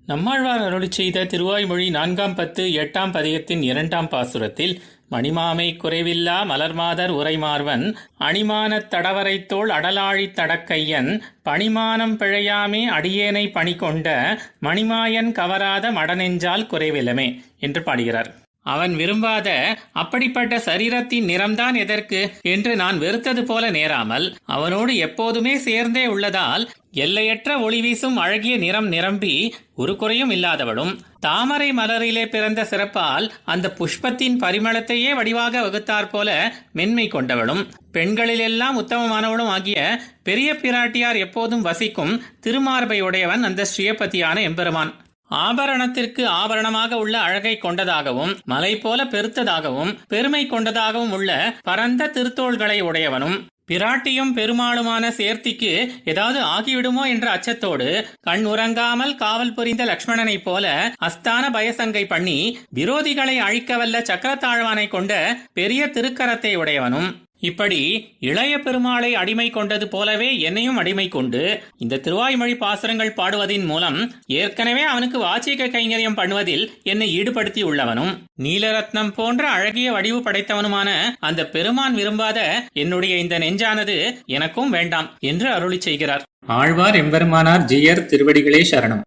நம்மாழ்வார் அருளிச் செய்த திருவாய்மொழி 4 10 8 பதிகத்தின் 2 பாசுரத்தில் மணிமாமை குறைவில்லா மலர்மாதர் உரைமார்வன் அணிமானத் தடவரைத்தோள் அடலாழித் தடக்கையன் பணிமானம் பிழையாமே அடியேனை பணிகொண்ட மணிமாயன் கவராத மடநெஞ்சால் குறைவிலமே என்று பாடுகிறார். அவன் விரும்பாத அப்படிப்பட்ட சரீரத்தின் நிறம்தான் எதற்கு என்று நான் வெறுத்தது போல நேராமல் அவனோடு எப்போதுமே சேர்ந்தே உள்ளதால் எல்லையற்ற ஒளி வீசும் அழகிய நிறம் நிரம்பி ஒரு குறையும் இல்லாதவளும் தாமரை மலரிலே பிறந்த சிறப்பால் அந்த புஷ்பத்தின் பரிமளத்தையே வடிவாக வகுத்தாற் போல மென்மை கொண்டவளும் பெண்களிலெல்லாம் உத்தமமானவளும் ஆகிய பெரிய பிராட்டியார் எப்போதும் வசிக்கும் திருமார்பை உடையவன் அந்த ஸ்ரீயபதியான எம்பெருமான். ஆபரணத்திற்கு ஆபரணமாக உள்ள அழகை கொண்டதாகவும் மலை போல பெருத்ததாகவும் பெருமை கொண்டதாகவும் உள்ள பரந்த திருத்தோள்களை உடையவனும் பிராட்டியும் பெருமாளுமான சேர்த்திக்கு ஏதாவது ஆகிவிடுமோ என்ற அச்சத்தோடு கண் உறங்காமல் காவல் புரிந்த லக்ஷ்மணனைப் போல அஸ்தான பயசங்கை பண்ணி விரோதிகளை அழிக்கவல்ல சக்கரத்தாழ்வானை கொண்ட பெரிய திருக்கரத்தை உடையவனும் இப்படி இளைய பெருமாளை அடிமை கொண்டது போலவே என்னையும் அடிமை கொண்டு இந்த திருவாய்மொழி பாசுரங்கள் பாடுவதின் மூலம் ஏற்கனவே அவனுக்கு வாச்சிக கைங்கரியம் பண்ணுவதில் என்னை ஈடுபடுத்தி உள்ளவனும் நீலரத்னம் போன்ற அழகிய வடிவு படைத்தவனுமான அந்த பெருமான் விரும்பாத என்னுடைய இந்த நெஞ்சானது எனக்கும் வேண்டாம் என்று அருளி செய்கிறார். ஆழ்வார் எம்பெருமானார் ஜீயர் திருவடிகளே சரணம்.